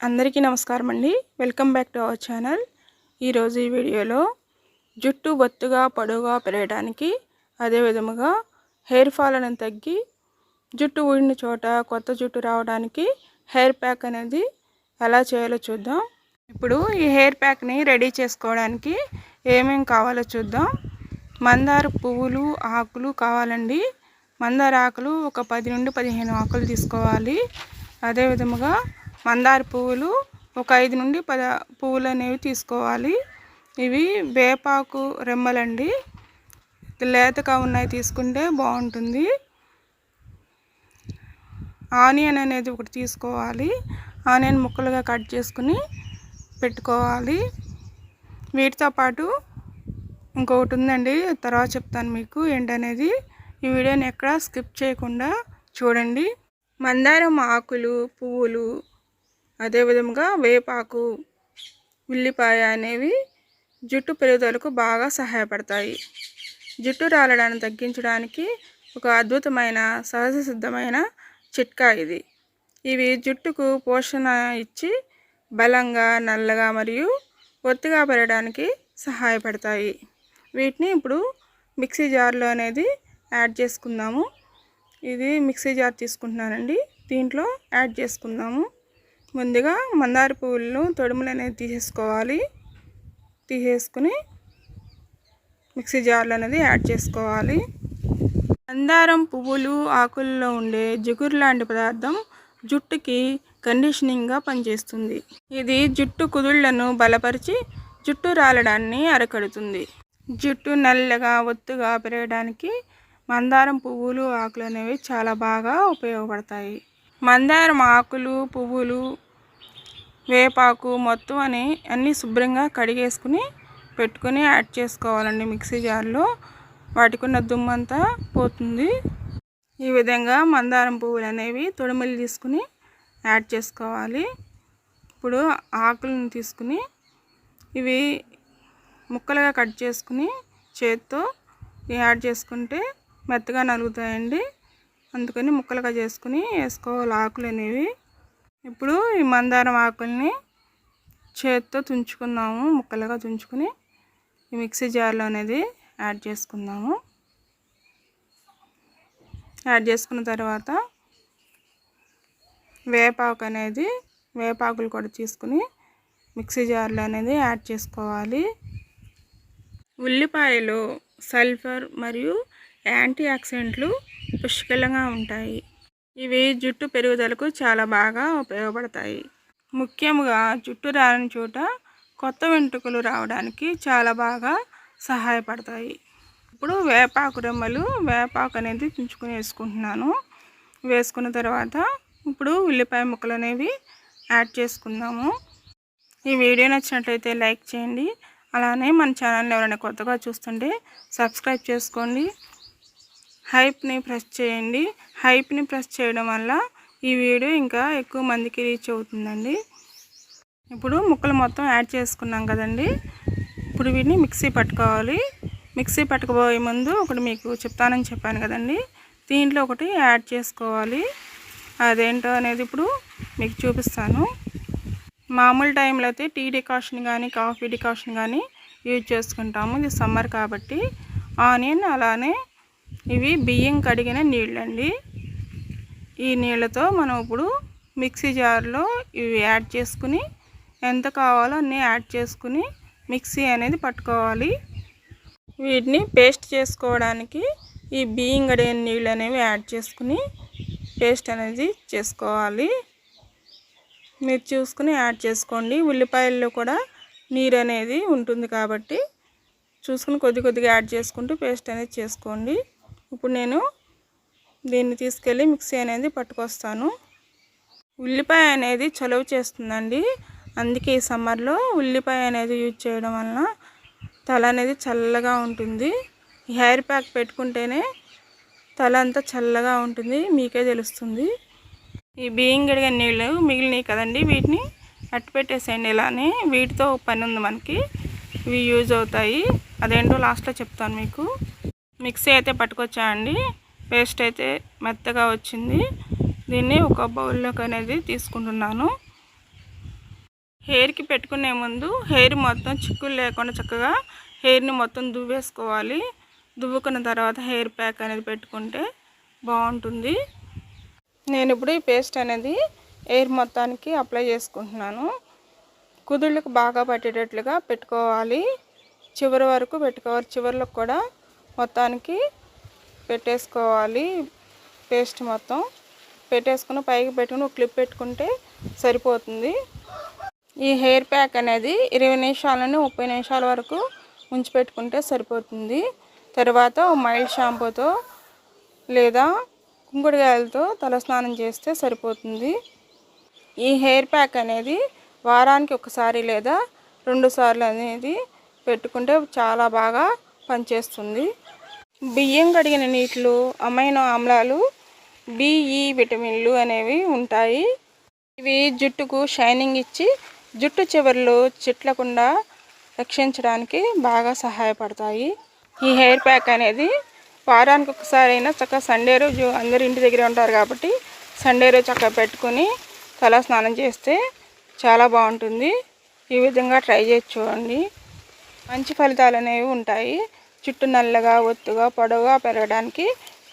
అందరికీ నమస్కారం అండి. Welcome back to our channel. ఈరోజు ఈ వీడియోలో జుట్టు బొత్తుగా పొడవుగా పెరగడానికి, అదే విధముగా హెయిర్ ఫాల్ అనేది తగ్గి జుట్టు ఊడిన చోట కొత్త జుట్టు రావడానికి హెయిర్ ప్యాక్ అనేది ఎలా చేయాలో చూద్దాం. ఇప్పుడు ఈ హెయిర్ ప్యాక్ని రెడీ చేసుకోవడానికి ఏమేమి కావాలో చూద్దాం. మందార పువ్వులు ఆకులు కావాలండి. మందార ఆకులు ఒక 10 నుండి 15 ఆకులు తీసుకోవాలి. అదే విధముగా మందార పువ్వులు ఒక 5 నుండి 10 పువ్వులు అనేవి తీసుకోవాలి. ఇవి వేపాకు రెమ్మలండి, లేతగా ఉన్నాయి తీసుకుంటే బాగుంటుంది. ఆనియన్ అనేది ఒకటి తీసుకోవాలి. ఆనియన్ ముక్కలుగా కట్ చేసుకుని పెట్టుకోవాలి. వీటితో పాటు ఇంకొకటి ఉందండి, తర్వాత చెప్తాను మీకు ఏంటనేది. ఈ వీడియోని ఎక్కడా స్కిప్ చేయకుండా చూడండి. మందారం ఆకులు పువ్వులు, అదే విధముగా వేపాకు, ఉల్లిపాయ అనేవి జుట్టు పెరుగుదలకు బాగా సహాయపడతాయి. జుట్టు రాలడాన్ని తగ్గించడానికి ఒక అద్భుతమైన సహజ సిద్ధమైన చిట్కా ఇది. ఇవి జుట్టుకు పోషణ ఇచ్చి బలంగా, నల్లగా మరియు ఒత్తిగా పెరగడానికి సహాయపడతాయి. వీటిని ఇప్పుడు మిక్సీ జార్లో అనేది యాడ్ చేసుకుందాము. ఇది మిక్సీ జార్ తీసుకుంటున్నానండి. దీంట్లో యాడ్ చేసుకుందాము. ముందుగా మందార పువ్వులను తొడుములు అనేది తీసేసుకోవాలి. తీసేసుకుని మిక్సీ జార్లో అనేది యాడ్ చేసుకోవాలి. మందారం పువ్వులు ఆకుల్లో ఉండే జిగురు లాంటి పదార్థం జుట్టుకి కండిషనింగ్గా పనిచేస్తుంది. ఇది జుట్టు కుదుళ్లను బలపరిచి జుట్టు రాలడాన్ని అరికడుతుంది. జుట్టు నల్లగా ఒత్తుగా పెరగడానికి మందారం పువ్వులు ఆకులు అనేవి చాలా బాగా ఉపయోగపడతాయి. మందారం ఆకులు పువ్వులు వేపాకు మొత్తం అన్నీ శుభ్రంగా కడిగేసుకుని పెట్టుకుని యాడ్ చేసుకోవాలండి మిక్సీ జార్లో. వాటికి ఉన్న దుమ్మంతా పోతుంది. ఈ విధంగా మందారం పువ్వులు అనేవి తొడిమలు తీసుకుని యాడ్ చేసుకోవాలి. ఇప్పుడు ఆకులను తీసుకుని ఇవి ముక్కలుగా కట్ చేసుకుని చేత్తో యాడ్ చేసుకుంటే మెత్తగా నలుగుతాయండి. అందుకని ముక్కలుగా చేసుకుని వేసుకోవాలి ఆకులు అనేవి. ఇప్పుడు ఈ మందారం ఆకుల్ని చేత్తో తుంచుకుందాము. ముక్కలుగా తుంచుకుని ఈ మిక్సీ జార్లో అనేది యాడ్ చేసుకుందాము. యాడ్ చేసుకున్న తర్వాత వేపాకులు కూడా తీసుకుని మిక్సీ జార్లో అనేది యాడ్ చేసుకోవాలి. ఉల్లిపాయలో సల్ఫర్ మరియు యాంటీ ఆక్సిడెంట్లు పుష్కలంగా ఉంటాయి. ఇవి జుట్టు పెరుగుదలకు చాలా బాగా ఉపయోగపడతాయి. ముఖ్యంగా జుట్టు రాలని చోట కొత్త వెంట్రుకలు రావడానికి చాలా బాగా సహాయపడతాయి. ఇప్పుడు వేపాకు రెమ్మలు, వేపాకు అనేది తుంచుకొని వేసుకుంటున్నాను. వేసుకున్న తర్వాత ఇప్పుడు ఉల్లిపాయ ముక్కలు అనేవి యాడ్ చేసుకుందాము. ఈ వీడియో నచ్చినట్లయితే లైక్ చేయండి. అలానే మన ఛానల్ని ఎవరైనా కొత్తగా చూస్తుంటే సబ్స్క్రైబ్ చేసుకోండి. హైప్ని ప్రెస్ చేయండి. హైప్ని ప్రెస్ చేయడం వల్ల ఈ వీడియో ఇంకా ఎక్కువ మందికి రీచ్ అవుతుందండి. ఇప్పుడు ముక్కలు మొత్తం యాడ్ చేసుకున్నాం కదండి. ఇప్పుడు వీటిని మిక్సీ పట్టుకోవాలి. మిక్సీ పట్టుకోబోయే ముందు ఒకటి మీకు చెప్తానని చెప్పాను కదండి, దీంట్లో ఒకటి యాడ్ చేసుకోవాలి. అదేంటో అనేది ఇప్పుడు మీకు చూపిస్తాను. మామూలు టైంలో అయితే టీ డికాషన్ కానీ కాఫీ డికాషన్ కానీ యూజ్ చేసుకుంటాము. ఇది సమ్మర్ కాబట్టి. ఆనియన్, అలానే ఇవి బియ్యం కడిగిన నీళ్ళండి. ఈ నీళ్ళతో మనం ఇప్పుడు మిక్సీ జార్లో ఇవి యాడ్ చేసుకుని ఎంత కావాలో అన్నీ యాడ్ చేసుకుని మిక్సీ అనేది పట్టుకోవాలి. వీటిని పేస్ట్ చేసుకోవడానికి ఈ బియ్యం కడిగిన నీళ్ళు అనేవి యాడ్ చేసుకుని పేస్ట్ అనేది చేసుకోవాలి. మీరు చూసుకుని యాడ్ చేసుకోండి. ఉల్లిపాయల్లో కూడా నీరు అనేది ఉంటుంది కాబట్టి చూసుకుని కొద్ది కొద్దిగా యాడ్ చేసుకుంటూ పేస్ట్ అనేది చేసుకోండి. ఇప్పుడు నేను దీన్ని తీసుకెళ్ళి మిక్సీ అనేది పట్టుకొస్తాను. ఉల్లిపాయ అనేది చలువ చేస్తుందండి. అందుకే ఈ సమ్మర్లో ఉల్లిపాయ అనేది యూజ్ చేయడం వలన తల అనేది చల్లగా ఉంటుంది. ఈ హెయిర్ ప్యాక్ పెట్టుకుంటేనే తల అంతా చల్లగా ఉంటుంది, మీకే తెలుస్తుంది. ఈ బియ్యం కడిగిన నీళ్ళు మిగిలినవి కదండి, వీటిని అట్టు పెట్టేసేయండి. ఇలానే వీటితో పని ఉంది మనకి. ఇవి యూజ్ అవుతాయి. అదేంటో లాస్ట్లో చెప్తాను మీకు. మిక్సీ అయితే పట్టుకొచ్చాయండి. పేస్ట్ అయితే మెత్తగా వచ్చింది. దీన్ని ఒక బౌల్లోకి అనేది తీసుకుంటున్నాను. హెయిర్కి పెట్టుకునే ముందు హెయిర్ మొత్తం చిక్కులు లేకుండా చక్కగా హెయిర్ని మొత్తం దువ్వేసుకోవాలి. దువ్వుకున్న తర్వాత హెయిర్ ప్యాక్ అనేది పెట్టుకుంటే బాగుంటుంది. నేను ఇప్పుడు ఈ పేస్ట్ అనేది హెయిర్ మొత్తానికి అప్లై చేసుకుంటున్నాను. కుదుళ్ళకు బాగా పట్టేటట్లుగా పెట్టుకోవాలి. చివరి వరకు పెట్టుకోవాలి. చివరిలో కూడా మొత్తానికి పెట్టేసుకోవాలి. పేస్ట్ మొత్తం పెట్టేసుకుని పైకి పెట్టుకుని ఒక క్లిప్ పెట్టుకుంటే సరిపోతుంది. ఈ హెయిర్ ప్యాక్ అనేది 20 నిమిషాల నుండి 30 నిమిషాల వరకు ఉంచి పెట్టుకుంటే సరిపోతుంది. తర్వాత మైల్డ్ షాంపూతో లేదా కుంకుడుకాయలతో తలస్నానం చేస్తే సరిపోతుంది. ఈ హెయిర్ ప్యాక్ అనేది వారానికి ఒకసారి లేదా 2 సార్లు అనేది పెట్టుకుంటే చాలా బాగా పనిచేస్తుంది. బియ్యం కడిగిన నీటిలో అమైనో ఆమ్లాలు, బిఈ విటమిన్లు అనేవి ఉంటాయి. ఇవి జుట్టుకు షైనింగ్ ఇచ్చి జుట్టు చివర్లు చిట్లకుండా రక్షించడానికి బాగా సహాయపడతాయి. ఈ హెయిర్ ప్యాక్ అనేది వారానికి ఒకసారి అయినా చక్కగా సండే రోజు అందరు ఇంటి దగ్గర ఉంటారు కాబట్టి సండే రోజు చక్కగా పెట్టుకుని తల స్నానం చేస్తే చాలా బాగుంటుంది. ఈ విధంగా ట్రై చేసి చూడండి. మంచి ఫలితాలు అనేవి ఉంటాయి. జుట్టు నల్లగా, ఒత్తుగా, పొడవుగా పెరగడానికి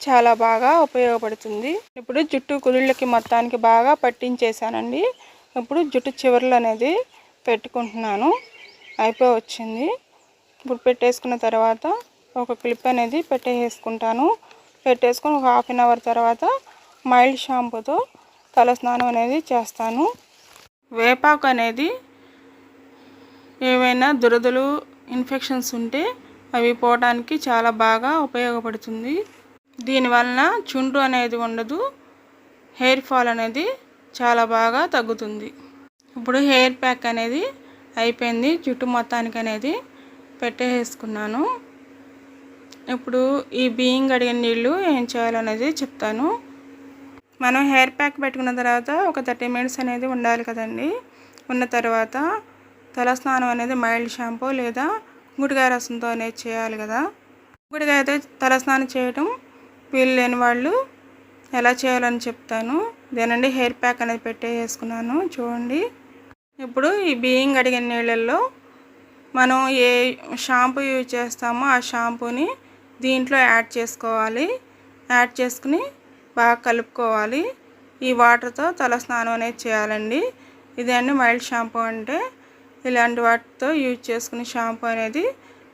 చాలా బాగా ఉపయోగపడుతుంది. ఇప్పుడు జుట్టు కుదుళ్ళకి మొత్తానికి బాగా పట్టించేసానండి. ఇప్పుడు జుట్టు చివర్లు అనేది పెట్టుకుంటున్నాను. అయిపోయి వచ్చింది. ఇప్పుడు పెట్టేసుకున్న తర్వాత ఒక క్లిప్ అనేది పెట్టేసుకుంటాను. పెట్టేసుకొని ఒక హాఫ్ అన్ అవర్ తర్వాత మైల్డ్ షాంపూతో తల స్నానం అనేది చేస్తాను. వేపాకు అనేది ఏవైనా దురదలు, ఇన్ఫెక్షన్స్ ఉంటే అవి పోవడానికి చాలా బాగా ఉపయోగపడుతుంది. దీనివలన చుండ్రు అనేది ఉండదు. హెయిర్ ఫాల్ అనేది చాలా బాగా తగ్గుతుంది. ఇప్పుడు హెయిర్ ప్యాక్ అనేది అయిపోయింది. జుట్టు మొత్తానికి అనేది పెట్టేసుకున్నాను. ఇప్పుడు ఈ బియ్యం కడిగిన నీళ్ళు ఏం చేయాలనేది చెప్తాను. మనం హెయిర్ ప్యాక్ పెట్టుకున్న తర్వాత ఒక 30 మినిట్స్ అనేది ఉండాలి కదండి. ఉన్న తర్వాత తలస్నానం అనేది మైల్డ్ షాంపూ లేదా కుంకుడుకాయ రసంతో అనేది చేయాలి కదా. కుంకుడుకాయతో తలస్నానం చేయడం వీలు లేని వాళ్ళు ఎలా చేయాలని చెప్తాను. ఇదేనండి హెయిర్ ప్యాక్ అనేది పెట్టేసుకున్నాను చూడండి. ఇప్పుడు ఈ బియ్యం కడిగిన నీళ్ళల్లో మనం ఏ షాంపూ యూజ్ చేస్తామో ఆ షాంపూని దీంట్లో యాడ్ చేసుకోవాలి. యాడ్ చేసుకుని బాగా కలుపుకోవాలి. ఈ వాటర్తో తల స్నానం అనేది చేయాలండి. ఇదండి మైల్డ్ షాంపూ అంటే. ఇలాంటి వాటితో యూజ్ చేసుకునే షాంపూ అనేది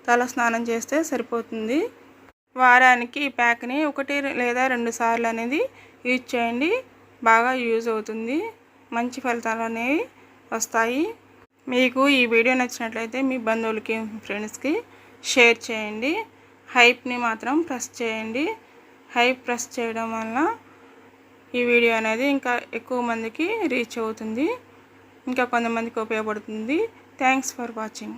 తల స్నానం చేస్తే సరిపోతుంది. వారానికి ఈ ప్యాక్ని 1 లేదా 2 సార్లు అనేది యూజ్ చేయండి. బాగా యూజ్ అవుతుంది. మంచి ఫలితాలు అనేవి వస్తాయి. మీకు ఈ వీడియో నచ్చినట్లయితే మీ బంధువులకి, ఫ్రెండ్స్కి షేర్ చేయండి. హైప్ని మాత్రం ప్రెస్ చేయండి. హైప్ ప్రెస్ చేయడం వలన ఈ వీడియో అనేది ఇంకా ఎక్కువ మందికి రీచ్ అవుతుంది. ఇంకా కొంతమందికి ఉపయోగపడుతుంది. Thanks for watching.